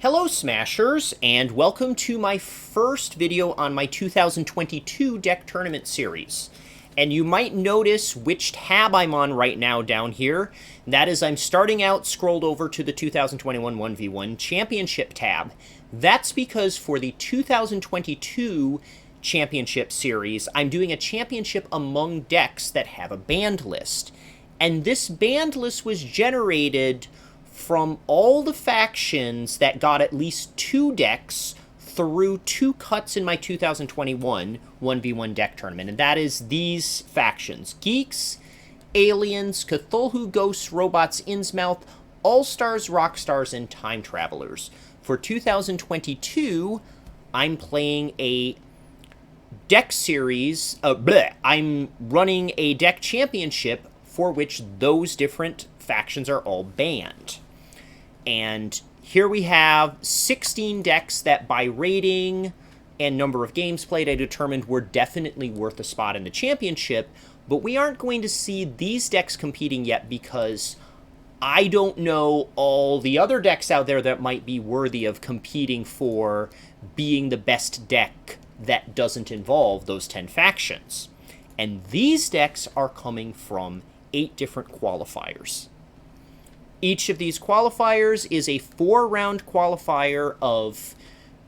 Hello Smashers, and welcome to my first video on my 2022 deck tournament series. And you might notice which tab I'm on right now down here. That is, I'm starting out scrolled over to the 2021 1v1 Championship tab. That's because for the 2022 Championship series, I'm doing a championship among decks that have a banned list. And this banned list was generated from all the factions that got at least 2 decks through 2 cuts in my 2021 1v1 deck tournament. And that is these factions: Geeks, Aliens, Cthulhu Ghosts, Robots, Innsmouth, All-Stars, Rockstars, and Time Travelers. For 2022, I'm playing a deck series, I'm running a deck championship for which those different factions are all banned. And here we have 16 decks that by rating and number of games played I determined were definitely worth a spot in the championship, but we aren't going to see these decks competing yet because I don't know all the other decks out there that might be worthy of competing for being the best deck that doesn't involve those 10 factions. And these decks are coming from 8 different qualifiers. Each of these qualifiers is a 4-round qualifier of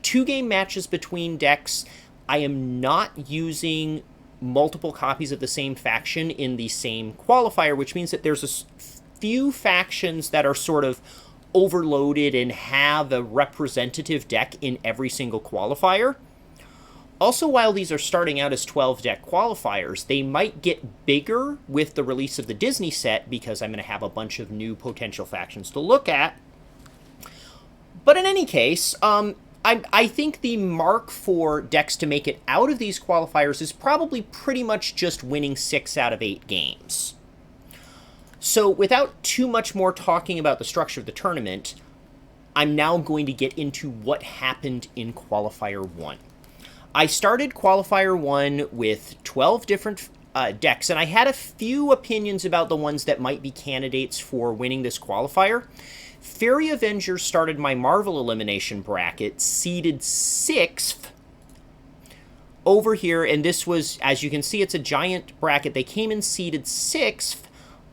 2-game matches between decks. I am not using multiple copies of the same faction in the same qualifier, which means that there's a few factions that are sort of overloaded and have a representative deck in every single qualifier. Also, while these are starting out as 12-deck qualifiers, they might get bigger with the release of the Disney set because I'm going to have a bunch of new potential factions to look at. But in any case, I think the mark for decks to make it out of these qualifiers is probably pretty much just winning 6 out of 8 games. So without too much more talking about the structure of the tournament, I'm now going to get into what happened in Qualifier 1. I started Qualifier 1 with 12 different decks, and I had a few opinions about the ones that might be candidates for winning this qualifier. Fairy Avengers started my Marvel elimination bracket, seeded 6th over here, and this was, as you can see, it's a giant bracket. They came in seeded 6th.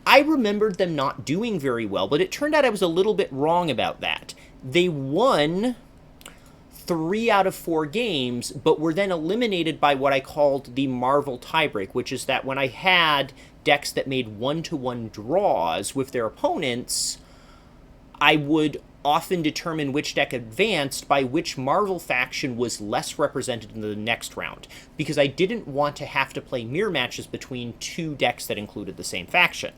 I remembered them not doing very well, but it turned out I was a little bit wrong about that. They won 3 out of 4 games, but were then eliminated by what I called the Marvel tiebreak, which is that when I had decks that made 1-to-1 draws with their opponents, I would often determine which deck advanced by which Marvel faction was less represented in the next round, because I didn't want to have to play mirror matches between 2 decks that included the same faction.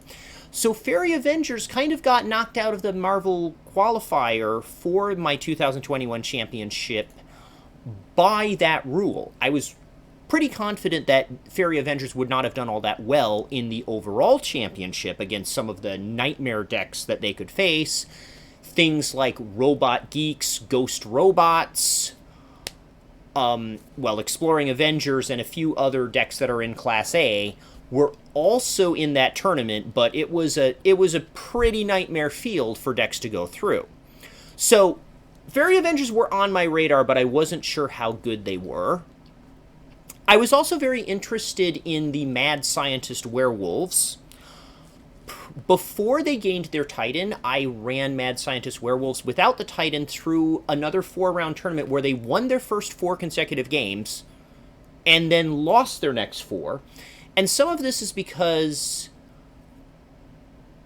So Fairy Avengers kind of got knocked out of the Marvel qualifier for my 2021 championship by that rule. I was pretty confident that Fairy Avengers would not have done all that well in the overall championship against some of the nightmare decks that they could face. Things like Robot Geeks, Ghost Robots, Exploring Avengers, and a few other decks that are in Class A were also in that tournament, but it was a pretty nightmare field for decks to go through. So Fairy Avengers were on my radar, but I wasn't sure how good they were. I was also very interested in the Mad Scientist Werewolves. Before they gained their Titan, I ran Mad Scientist Werewolves without the Titan through another 4-round tournament where they won their first 4 consecutive games and then lost their next 4. And some of this is because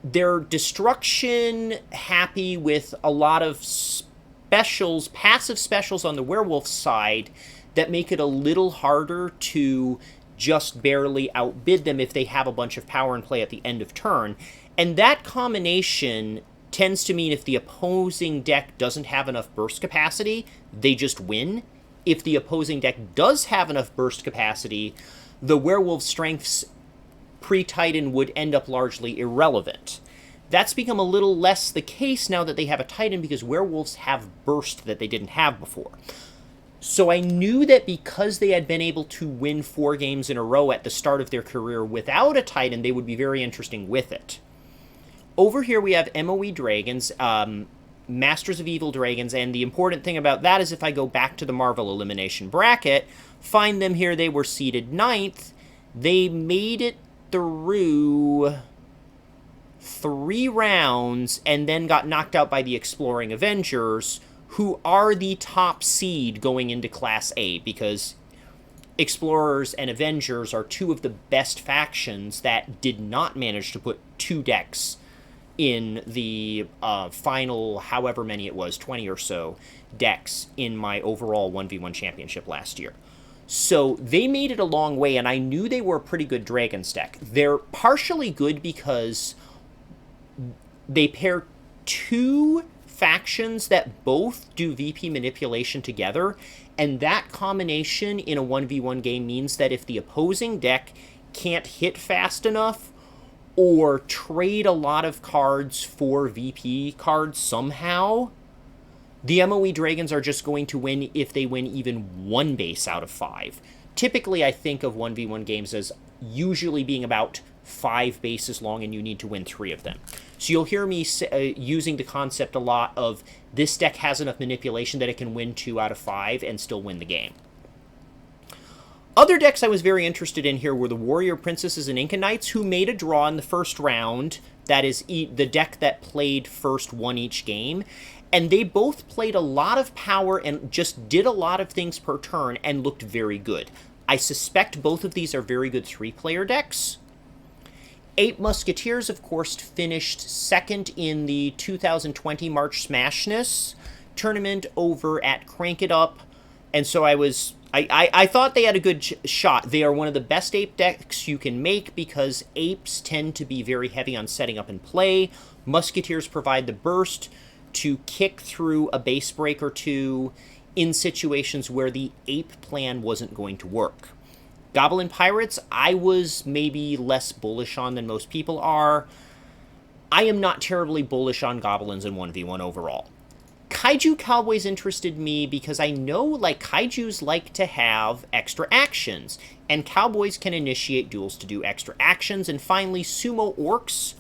they're destruction happy with a lot of specials, passive specials on the werewolf side that make it a little harder to just barely outbid them if they have a bunch of power in play at the end of turn. And that combination tends to mean if the opposing deck doesn't have enough burst capacity, they just win. If the opposing deck does have enough burst capacity, the werewolf strengths pre-Titan would end up largely irrelevant. That's become a little less the case now that they have a Titan because werewolves have burst that they didn't have before. So I knew that because they had been able to win 4 games in a row at the start of their career without a Titan, they would be very interesting with it. Over here we have MOE Dragons. Masters of Evil Dragons, and the important thing about that is if I go back to the Marvel Elimination Bracket, find them here, they were seeded 9th. They made it through 3 rounds and then got knocked out by the Exploring Avengers, who are the top seed going into Class A, because Explorers and Avengers are 2 of the best factions that did not manage to put 2 decks in the final, however many it was, 20 or so decks in my overall 1v1 championship last year. So they made it a long way, and I knew they were a pretty good Dragons deck. They're partially good because they pair 2 factions that both do VP manipulation together, and that combination in a 1v1 game means that if the opposing deck can't hit fast enough or trade a lot of cards for VP cards somehow, the MOE Dragons are just going to win if they win even 1 base out of 5. Typically, I think of 1v1 games as usually being about 5 bases long, and you need to win 3 of them. So you'll hear me using the concept a lot of this deck has enough manipulation that it can win 2 out of 5 and still win the game. Other decks I was very interested in here were the Warrior Princesses and Inca Knights, who made a draw in the first round. That is, the deck that played first won each game. And they both played a lot of power and just did a lot of things per turn and looked very good. I suspect both of these are very good 3-player decks. 8 Musketeers, of course, finished 2nd in the 2020 March Smashness tournament over at Crank It Up. And so I thought they had a good shot. They are one of the best ape decks you can make because apes tend to be very heavy on setting up and play. Musketeers provide the burst to kick through a base break or 2 in situations where the ape plan wasn't going to work. Goblin Pirates, I was maybe less bullish on than most people are. I am not terribly bullish on Goblins in 1v1 overall. Kaiju Cowboys interested me because I know, like, Kaijus like to have extra actions, and Cowboys can initiate duels to do extra actions. And finally, Sumo Orcs.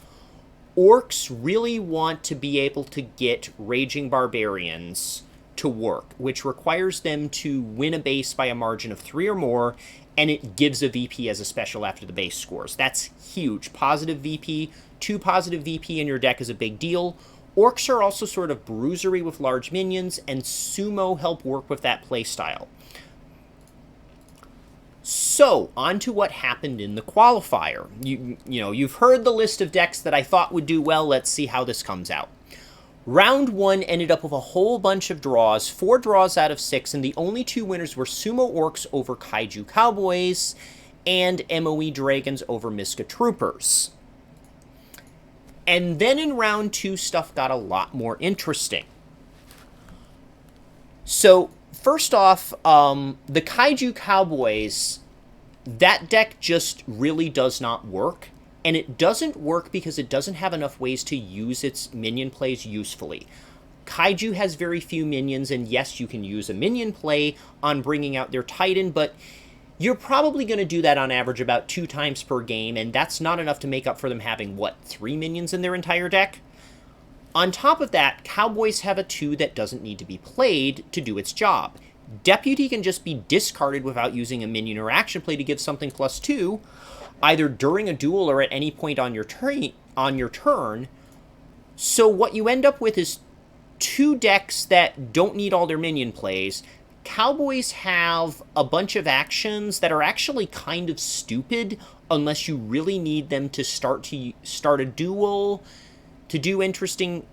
Orcs really want to be able to get Raging Barbarians to work, which requires them to win a base by a margin of 3 or more, and it gives a VP as a special after the base scores. That's huge. Positive VP, 2 positive VP in your deck is a big deal. Orcs are also sort of bruisery with large minions, and Sumo help work with that playstyle. So, on to what happened in the qualifier. You've heard the list of decks that I thought would do well. Let's see how this comes out. Round 1 ended up with a whole bunch of draws, 4 draws out of 6, and the only 2 winners were Sumo Orcs over Kaiju Cowboys and MOE Dragons over Miska Troopers. And then in round 2, stuff got a lot more interesting. So, first off, the Kaiju Cowboys, that deck just really does not work. And it doesn't work because it doesn't have enough ways to use its minion plays usefully. Kaiju has very few minions, and yes, you can use a minion play on bringing out their Titan, but you're probably going to do that on average about 2 times per game, and that's not enough to make up for them having, 3 minions in their entire deck? On top of that, Cowboys have a 2 that doesn't need to be played to do its job. Deputy can just be discarded without using a minion or action play to give something +2, either during a duel or at any point on your turn. So what you end up with is 2 decks that don't need all their minion plays. Cowboys have a bunch of actions that are actually kind of stupid unless you really need them to start a duel, to do interesting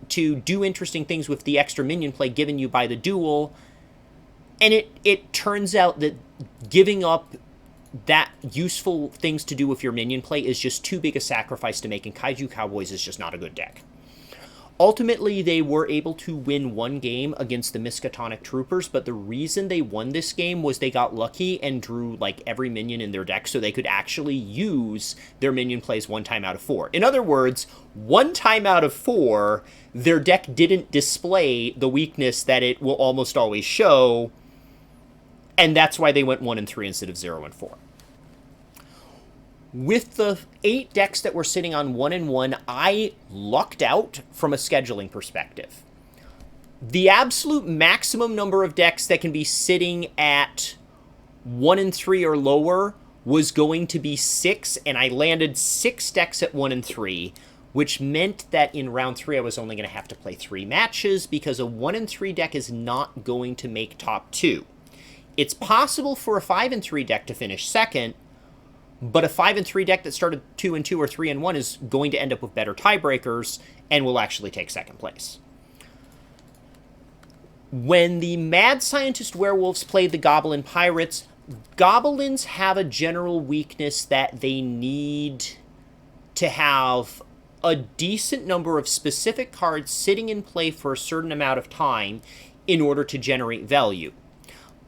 things with the extra minion play given you by the duel. And it turns out that giving up that useful things to do with your minion play is just too big a sacrifice to make, and Kaiju Cowboys is just not a good deck. Ultimately, they were able to win 1 game against the Miskatonic Troopers, but the reason they won this game was they got lucky and drew, every minion in their deck, so they could actually use their minion plays 1 time out of 4. In other words, 1 time out of 4, their deck didn't display the weakness that it will almost always show, and that's why they went 1 and 3 instead of 0 and 4. With the 8 decks that were sitting on 1 and 1, I lucked out from a scheduling perspective. The absolute maximum number of decks that can be sitting at 1 and 3 or lower was going to be 6, and I landed 6 decks at 1 and 3, which meant that in round 3 I was only going to have to play 3 matches because a 1 and 3 deck is not going to make top 2. It's possible for a 5 and 3 deck to finish second, but a 5 and 3 deck that started 2 and 2 or 3 and 1 is going to end up with better tiebreakers and will actually take second place. When the Mad Scientist Werewolves played the Goblin Pirates, Goblins have a general weakness that they need to have a decent number of specific cards sitting in play for a certain amount of time in order to generate value.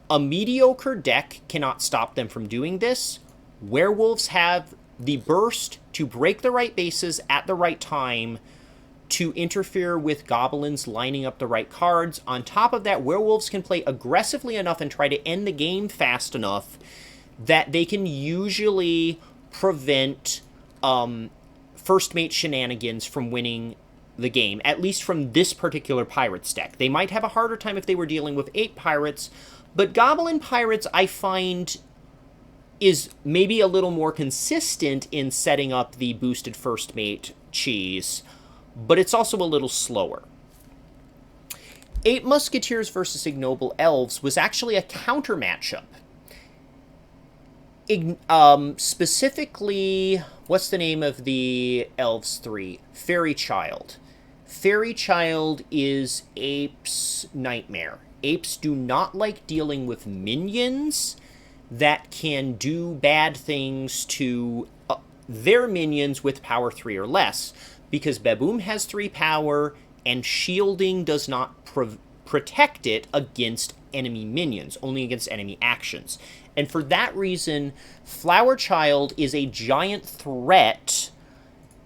A mediocre deck cannot stop them from doing this. Werewolves have the burst to break the right bases at the right time to interfere with Goblins lining up the right cards. On top of that, Werewolves can play aggressively enough and try to end the game fast enough that they can usually prevent first mate shenanigans from winning the game, at least from this particular Pirates deck. They might have a harder time if they were dealing with 8 Pirates, but Goblin Pirates, I find, is maybe a little more consistent in setting up the boosted first mate cheese, but it's also a little slower. 8 Musketeers versus Ignoble Elves was actually a counter matchup. Specifically, what's the name of the Elves 3? Fairy Child. Fairy Child is Ape's nightmare. Apes do not like dealing with minions that can do bad things to their minions with power 3 or less, because Baboom has 3 power, and shielding does not protect it against enemy minions, only against enemy actions. And for that reason, Flower Child is a giant threat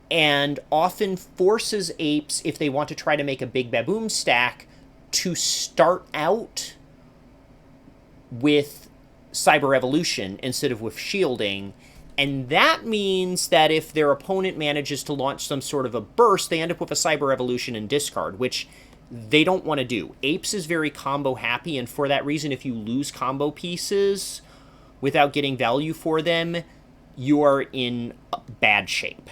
and often forces apes, if they want to try to make a big Baboom stack, to start out with Cyber Evolution instead of with shielding. And that means that if their opponent manages to launch some sort of a burst, they end up with a Cyber Evolution and discard, which they don't want to do. Apes is very combo happy, and for that reason, if you lose combo pieces without getting value for them, you are in bad shape.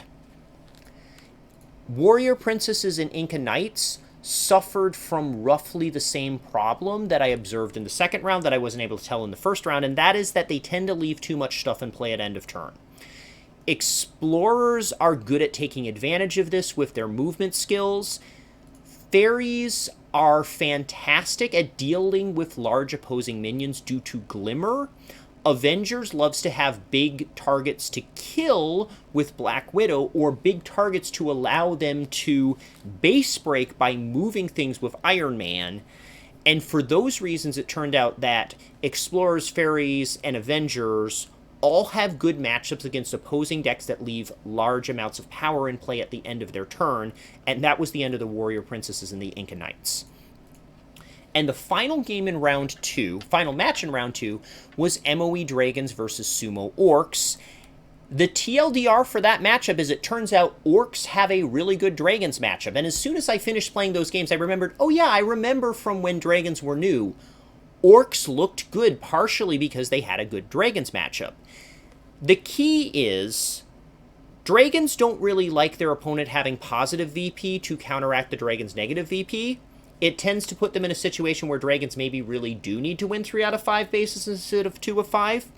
Warrior Princesses and Inca Knights suffered from roughly the same problem that I observed in the second round that I wasn't able to tell in the first round, and that is that they tend to leave too much stuff in play at end of turn. Explorers are good at taking advantage of this with their movement skills. Fairies are fantastic at dealing with large opposing minions due to Glimmer. Avengers loves to have big targets to kill with Black Widow, or big targets to allow them to base break by moving things with Iron Man. And for those reasons, it turned out that Explorers, Fairies, and Avengers all have good matchups against opposing decks that leave large amounts of power in play at the end of their turn, and that was the end of the Warrior Princesses and the Inca Knights. And the final game in round 2, final match in round 2, was MOE Dragons versus Sumo Orcs. The TLDR for that matchup is, it turns out Orcs have a really good Dragons matchup. And as soon as I finished playing those games, I remembered, oh yeah, I remember from when Dragons were new, Orcs looked good partially because they had a good Dragons matchup. The key is, Dragons don't really like their opponent having positive VP to counteract the Dragon's negative VP. It tends to put them in a situation where Dragons maybe really do need to win 3 out of 5 bases instead of 2 of 5.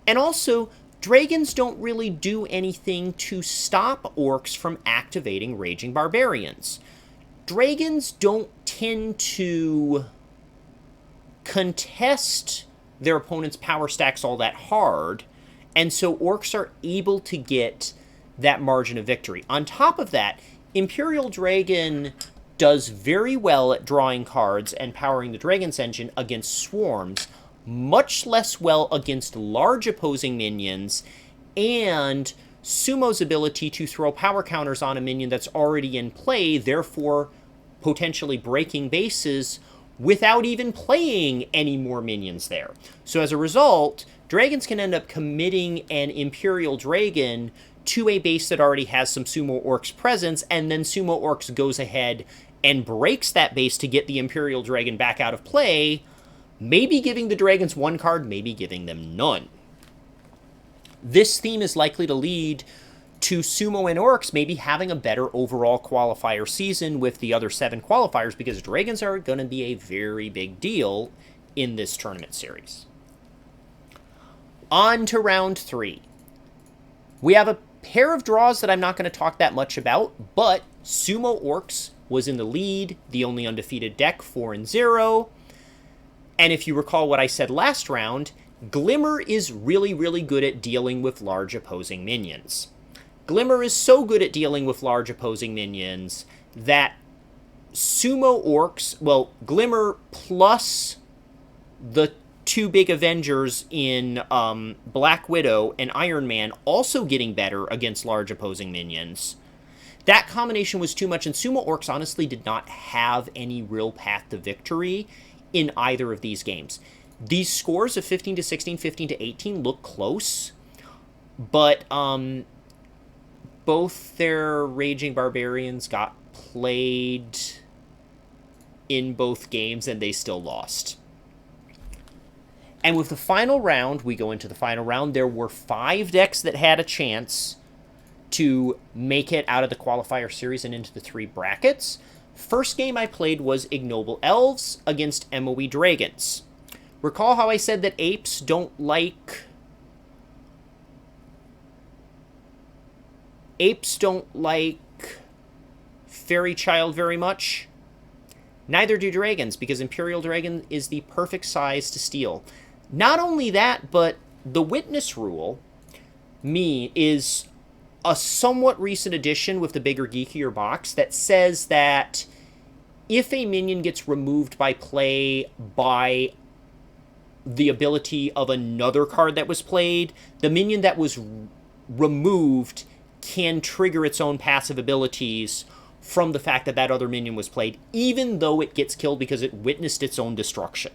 And also, Dragons don't really do anything to stop Orcs from activating Raging Barbarians. Dragons don't tend to contest their opponent's power stacks all that hard, and so Orcs are able to get that margin of victory. On top of that, Imperial Dragon does very well at drawing cards and powering the Dragon's engine against swarms, much less well against large opposing minions, and Sumo's ability to throw power counters on a minion that's already in play, therefore potentially breaking bases without even playing any more minions there. So as a result, Dragons can end up committing an Imperial Dragon to a base that already has some Sumo Orcs presence, and then Sumo Orcs goes ahead and breaks that base to get the Imperial Dragon back out of play, maybe giving the Dragons one card, maybe giving them none. This theme is likely to lead to Sumo and Orcs maybe having a better overall qualifier season with the other 7 qualifiers, because Dragons are going to be a very big deal in this tournament series. On to round 3. We have a pair of draws that I'm not going to talk that much about, but Sumo Orcs was in the lead, the only undefeated deck, 4-0. And if you recall what I said last round, Glimmer is really, really good at dealing with large opposing minions. Glimmer is so good at dealing with large opposing minions that Sumo Orcs, well, Glimmer plus the 2 big Avengers in Black Widow and Iron Man also getting better against large opposing minions. That combination was too much, and Sumo Orcs honestly did not have any real path to victory in either of these games. These scores of 15-16, 15-18 look close, but both their Raging Barbarians got played in both games, and they still lost. And with the final round, we go into the final round, there were 5 decks that had a chance to make it out of the qualifier series and into the 3 brackets. First game I played was Ignoble Elves against MOE Dragons. Recall how I said that apes don't like Fairy Child very much? Neither do dragons, because Imperial Dragon is the perfect size to steal. Not only that, but the Witness Rule, is a somewhat recent addition with the bigger, geekier box that says that if a minion gets removed by play by the ability of another card that was played, the minion that was removed can trigger its own passive abilities from the fact that that other minion was played, even though it gets killed because it witnessed its own destruction.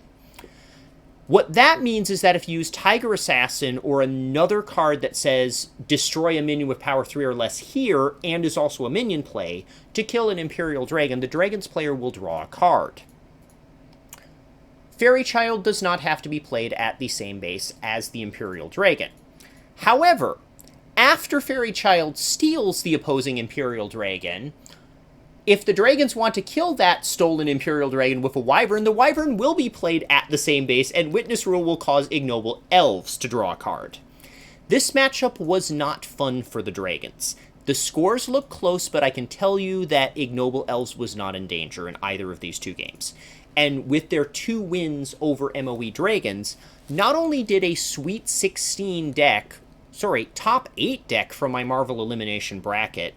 What that means is that if you use Tiger Assassin or another card that says destroy a minion with power 3 or less here, and is also a minion play, to kill an Imperial Dragon, the Dragon's player will draw a card. Fairy Child does not have to be played at the same base as the Imperial Dragon. However, after Fairy Child steals the opposing Imperial Dragon, if the Dragons want to kill that stolen Imperial Dragon with a Wyvern, the Wyvern will be played at the same base, and Witness Rule will cause Ignoble Elves to draw a card. This matchup was not fun for the Dragons. The scores look close, but I can tell you that Ignoble Elves was not in danger in either of these 2 games. And with their 2 wins over MOE Dragons, not only did a Sweet 16 deck, top 8 deck from my Marvel Elimination bracket,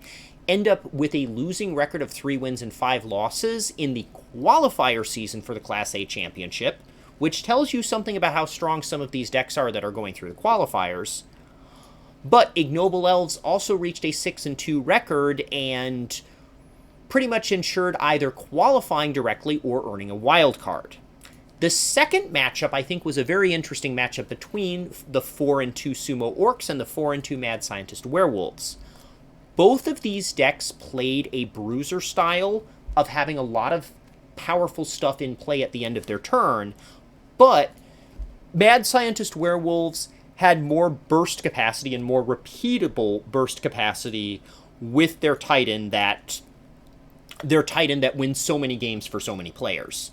end up with a losing record of 3 wins and 5 losses in the qualifier season for the Class A Championship, which tells you something about how strong some of these decks are that are going through the qualifiers. But Ignoble Elves also reached a 6-2 record and pretty much ensured either qualifying directly or earning a wild card. The second matchup, I think, was a very interesting matchup between the 4-2 Sumo Orcs and the 4-2 Mad Scientist Werewolves. Both of these decks played a bruiser style of having a lot of powerful stuff in play at the end of their turn, but Mad Scientist Werewolves had more burst capacity and more repeatable burst capacity with their Titan that wins so many games for so many players.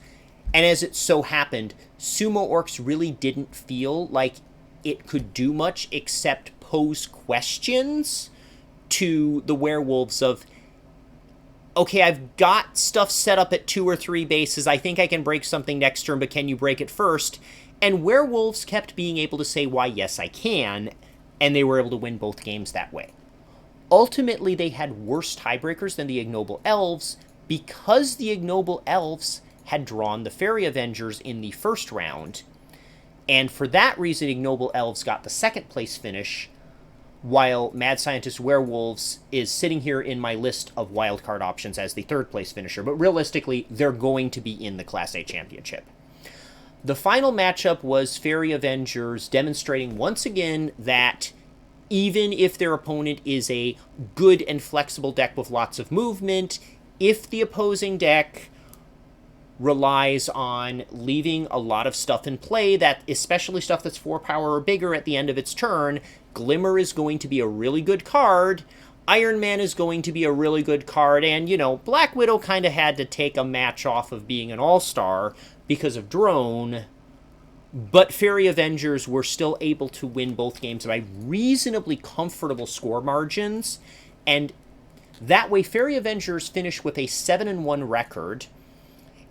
And as it so happened, Sumo Orcs really didn't feel like it could do much except pose questions to the Werewolves of, okay, I've got stuff set up at 2 or 3 bases, I think I can break something next turn, but can you break it first? And Werewolves kept being able to say, why, yes, I can, and they were able to win both games that way. Ultimately, they had worse tiebreakers than the Ignoble Elves because the Ignoble Elves had drawn the Fairy Avengers in the first round, and for that reason, Ignoble Elves got the 2nd place finish, while Mad Scientist Werewolves is sitting here in my list of wildcard options as the 3rd place finisher, but realistically, they're going to be in the Class A Championship. The final matchup was Fairy Avengers demonstrating once again that even if their opponent is a good and flexible deck with lots of movement, if the opposing deck relies on leaving a lot of stuff in play, that especially stuff that's 4 power or bigger at the end of its turn, Glimmer is going to be a really good card. Iron Man is going to be a really good card, and, you know, Black Widow kind of had to take a match off of being an all-star because of Drone, but Fairy Avengers were still able to win both games by reasonably comfortable score margins, and that way Fairy Avengers finish with a 7-1 record,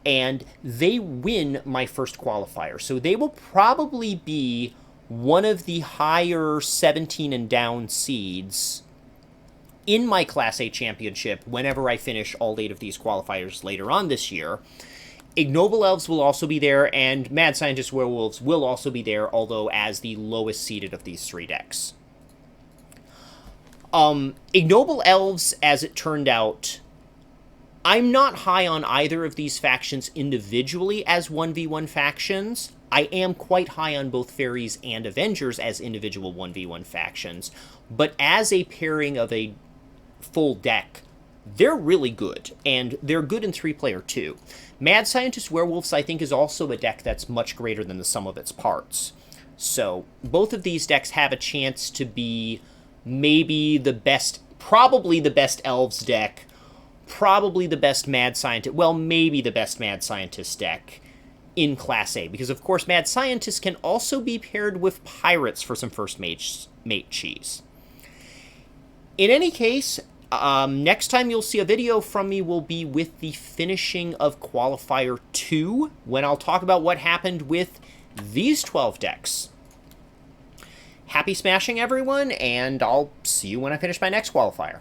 and they win my first qualifier. So they will probably be one of the higher 17 and down seeds in my Class A championship whenever I finish all 8 of these qualifiers later on this year. Ignoble Elves will also be there, and Mad Scientist Werewolves will also be there, although as the lowest seeded of these 3 decks. Ignoble Elves, as it turned out, I'm not high on either of these factions individually as 1v1 factions. I am quite high on both Fairies and Avengers as individual 1v1 factions, but as a pairing of a full deck, they're really good, and they're good in 3-player too. Mad Scientist Werewolves, I think, is also a deck that's much greater than the sum of its parts. So both of these decks have a chance to be maybe the best, probably the best Elves deck, probably the best Mad Scientist, well, maybe the best Mad Scientist deck in Class A, because of course Mad Scientist can also be paired with Pirates for some first mate cheese. In any case, next time you'll see a video from me will be with the finishing of Qualifier 2, when I'll talk about what happened with these 12 decks. Happy smashing, everyone, and I'll see you when I finish my next Qualifier.